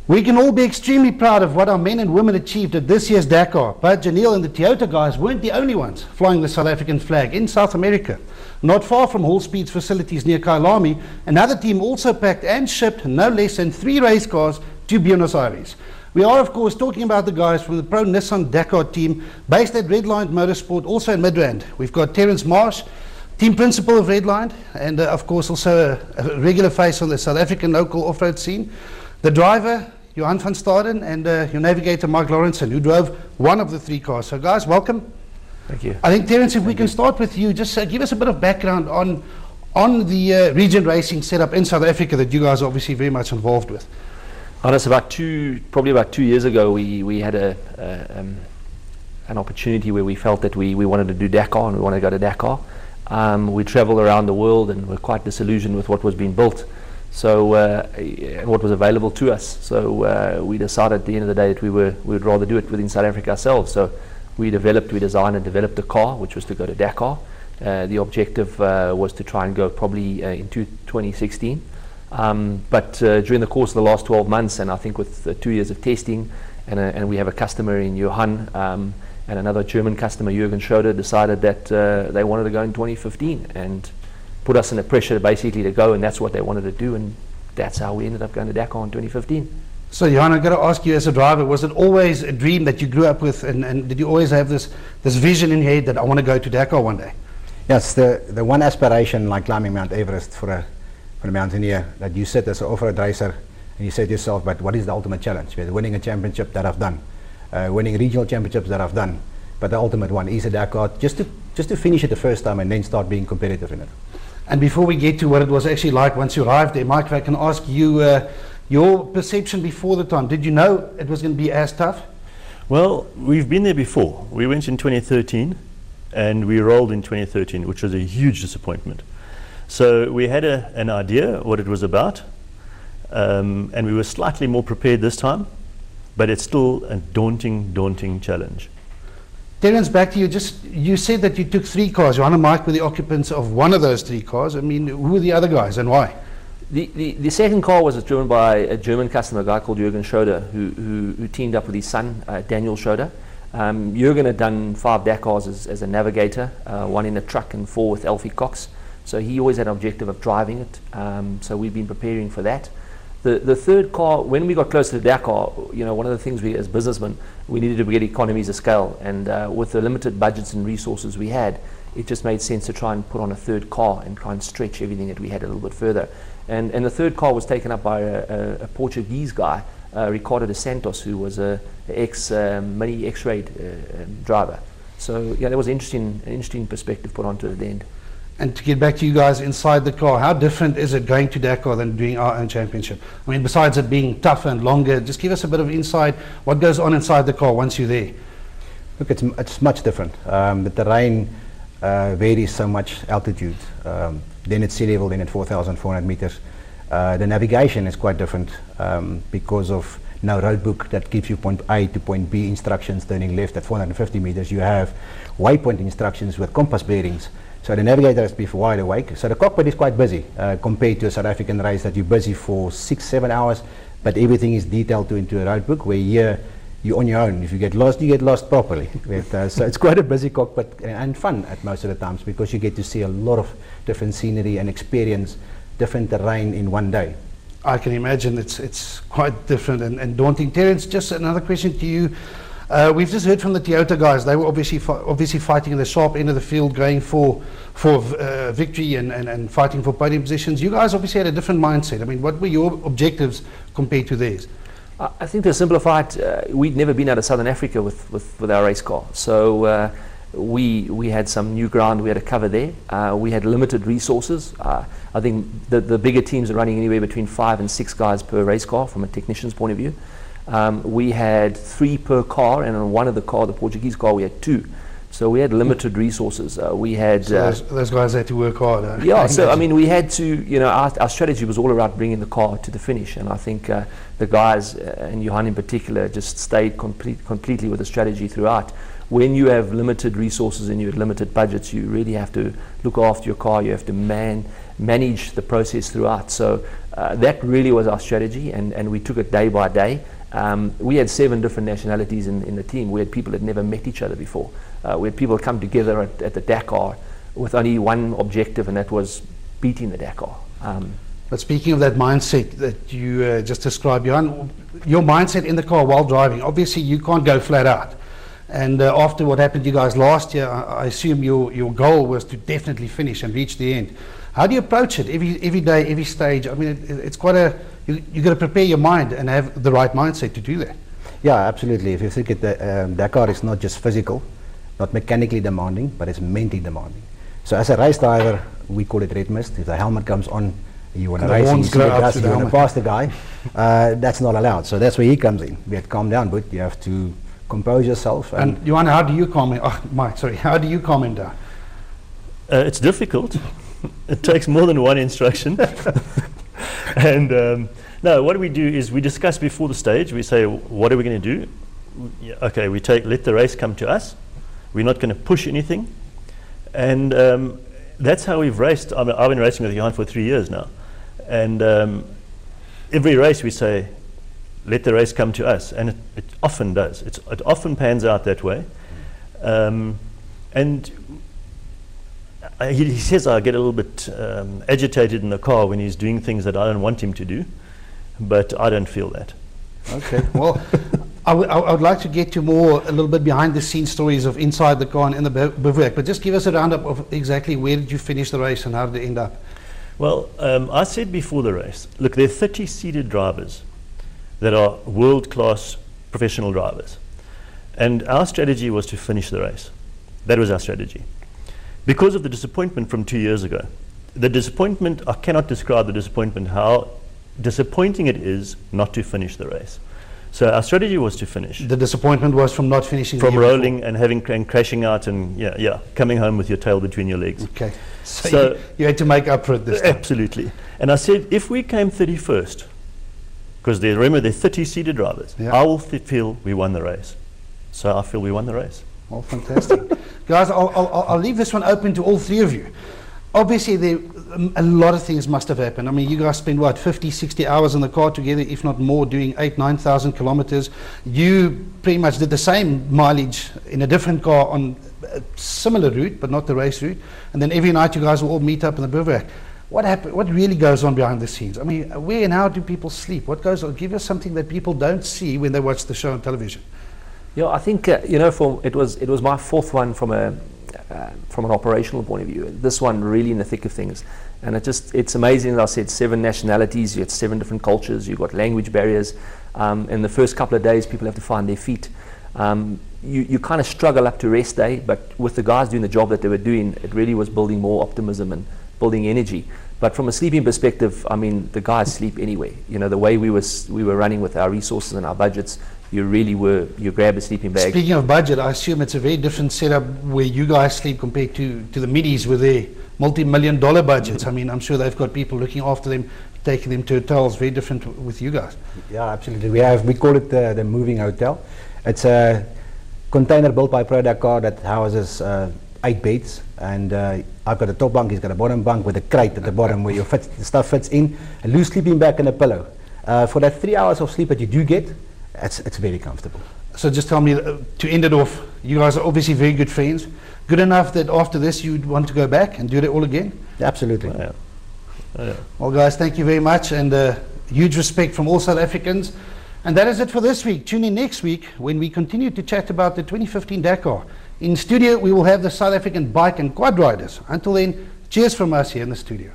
We can all be extremely proud of what our men and women achieved at this year's Dakar, but Janelle and the Toyota guys weren't the only ones flying the South African flag in South America. Not far from Hall Speed's facilities near Kailami, another team also packed and shipped no less than 3 race cars to Buenos Aires. We are, of course, talking about the guys from the Pro Nissan Dakar team based at Redline Motorsport, also in Midrand. We've got Terence Marsh, team principal of Redline, and of course also a regular face on the South African local off-road scene. The driver, Johan van Staden, and your navigator, Mike Lawrenson, who drove one of the 3 cars. So guys, welcome. Thank you. I think, Terence, if we can start with you, just give us a bit of background on the region racing setup in South Africa that you guys are obviously very much involved with. Honest, probably about 2 years ago, we had an opportunity where we felt that we wanted to do Dakar and we wanted to go to Dakar. We traveled around the world and were quite disillusioned with what was being built, so and what was available to us. So we decided at the end of the day that we would rather do it within South Africa ourselves. So we designed and developed a car which was to go to Dakar. The objective was to try and go probably into 2016. But during the course of the last 12 months, and I think with 2 years of testing, and we have a customer in Johan and another German customer, Jürgen Schroeder, decided that they wanted to go in 2015 and put us in the pressure basically to go, and that's what they wanted to do, and that's how we ended up going to Dakar in 2015. So Johan, I've got to ask you, as a driver, was it always a dream that you grew up with, and did you always have this vision in your head that I want to go to Dakar one day? Yes, the one aspiration, like climbing Mount Everest for a mountaineer, that you sit as an off-road racer and you say to yourself, but what is the ultimate challenge? Winning a championship that I've done, winning regional championships that I've done, but the ultimate one is a Dakar, just to finish it the first time and then start being competitive in it. And before we get to what it was actually like once you arrived there, Mike, if I can ask you your perception before the time. Did you know it was going to be as tough? Well, we've been there before. We went in 2013 and we rolled in 2013, which was a huge disappointment. So we had an idea what it was about, and we were slightly more prepared this time, but it's still a daunting challenge. Terence, back to you. You said that you took 3 cars. Johan and Mike were the occupants of one of those 3 cars. I mean, who were the other guys and why? The second car was driven by a German customer, a guy called Jürgen Schroeder, who teamed up with his son, Daniel Schroeder. Jürgen had done 5 Dakars as a navigator, 1 in a truck and 4 with Alfie Cox. So he always had an objective of driving it. So we've been preparing for that. The third car, when we got closer to Dakar, one of the things we as businessmen, we needed to get economies of scale, and with the limited budgets and resources we had, it just made sense to try and put on a third car and try and stretch everything that we had a little bit further. And the third car was taken up by a Portuguese guy, Ricardo dos Santos, who was a Mini X-Raid driver. So yeah, that was an interesting perspective put onto it at the end. And to get back to you guys inside the car, how different is it going to Dakar than doing our own championship? I mean, besides it being tougher and longer, just give us a bit of insight. What goes on inside the car once you're there? Look, it's much different. The terrain varies so much, altitude. Then at sea level, then at 4,400 meters. The navigation is quite different because of no road book that gives you point A to point B instructions, turning left at 450 meters. You have waypoint instructions with compass bearings. So the navigator has to be wide awake. So the cockpit is quite busy compared to a South African race that you're busy for 6-7 hours, but everything is detailed into a road book, where here you're on your own. If you get lost properly. So it's quite a busy cockpit and fun at most of the times, because you get to see a lot of different scenery and experience different terrain in one day. I can imagine it's quite different and daunting. Terence, just another question to you. We've just heard from the Toyota guys. They were obviously fighting in the sharp end of the field, going for victory and fighting for podium positions. You guys obviously had a different mindset. I mean, what were your objectives compared to theirs? I think to simplify it, we'd never been out of Southern Africa with our race car. So we had some new ground we had to cover there. We had limited resources. I think the bigger teams are running anywhere between 5 and 6 guys per race car from a technician's point of view. We had 3 per car, and on one of the Portuguese car, we had 2. So we had limited resources. We had those guys had to work hard. Yeah, so I mean, we had to. Our strategy was all about bringing the car to the finish, and I think the guys and Johan in particular just stayed completely with the strategy throughout. When you have limited resources and you have limited budgets, you really have to look after your car. You have to man manage the process throughout. So that really was our strategy, and we took it day by day. We had 7 different nationalities in the team. We had people that never met each other before. We had people come together at the Dakar with only one objective, and that was beating the Dakar. But speaking of that mindset that you just described, Johan, your mindset in the car while driving, obviously you can't go flat out. And after what happened to you guys last year, I assume your goal was to definitely finish and reach the end. How do you approach it every day, every stage? I mean, it's quite you got to prepare your mind and have the right mindset to do that. Yeah, absolutely. If you think it, Dakar is not just physical, not mechanically demanding, but it's mentally demanding. So as a race driver, we call it red mist. If the helmet comes on, you want to race, and you see the dust, you want to pass the guy, that's not allowed. So that's where he comes in. We have to calm down, but you have to compose yourself. And Johan, how do you calm him? Oh, Mike, sorry. How do you calm him down? It's difficult. It takes more than one instruction. And no, what we do is we discuss before the stage. We say, what are we going to do? Okay, let the race come to us. We're not going to push anything. And that's how we've raced. I've been racing with Johan for 3 years now. And every race we say, let the race come to us. And it often does. It often pans out that way. And he says I get a little bit agitated in the car when he's doing things that I don't want him to do. But I don't feel that. Okay. Well, I would like to get to a little bit behind the scenes stories of inside the car and in the bivouac, but just give us a roundup of exactly where did you finish the race and how did it end up? Well, I said before the race, look, there are 30 seated drivers that are world-class professional drivers. And our strategy was to finish the race. That was our strategy. Because of the disappointment from 2 years ago, the disappointment, I cannot describe the disappointment, how disappointing it is not to finish the race. So our strategy was to finish. The disappointment was from not finishing from the year rolling before. and crashing out and coming home with your tail between your legs. Okay. So you had to make up for it this time. Absolutely. And I said, if we came 31st, because remember they're 30 seated drivers, Yeah. I will feel we won the race. So I feel we won the race. Well, fantastic. Guys, I'll leave this one open to all 3 of you. Obviously, a lot of things must have happened. I mean, you guys spend, 50, 60 hours in the car together, if not more, doing 8,000, 9,000 kilometers. You pretty much did the same mileage in a different car on a similar route, but not the race route. And then every night you guys will all meet up in the bivouac. What happened? What really goes on behind the scenes? I mean, where and how do people sleep? What goes on? Give us something that people don't see when they watch the show on television. Yeah, I think it was my 4th one from an operational point of view. This one really in the thick of things, and it's amazing. As I said, 7 nationalities. You had 7 different cultures. You've got language barriers. In the first couple of days, people have to find their feet. You kind of struggle up to rest day, but with the guys doing the job that they were doing, it really was building more optimism and building energy. But from a sleeping perspective, I mean, the guys sleep anyway. You know, the way we were running with our resources and our budgets, you grab a sleeping bag. Speaking of budget, I assume it's a very different setup where you guys sleep compared to the middies with their multi-million-dollar budgets. I mean, I'm sure they've got people looking after them, taking them to hotels. Very different with you guys. Yeah, absolutely. We call it the moving hotel. It's a container built by Pro Dakar that houses 8 beds, and I've got a top bunk, he's got a bottom bunk with a crate at the bottom where the stuff fits in, a loose sleeping bag and a pillow. For that 3 hours of sleep that you do get, it's very comfortable. So just tell me, to end it off, you guys are obviously very good friends. Good enough that after this you'd want to go back and do it all again? Absolutely. Yeah. Well, guys, thank you very much, and huge respect from all South Africans. And that is it for this week. Tune in next week when we continue to chat about the 2015 Dakar. In studio, we will have the South African bike and quad riders. Until then, cheers from us here in the studio.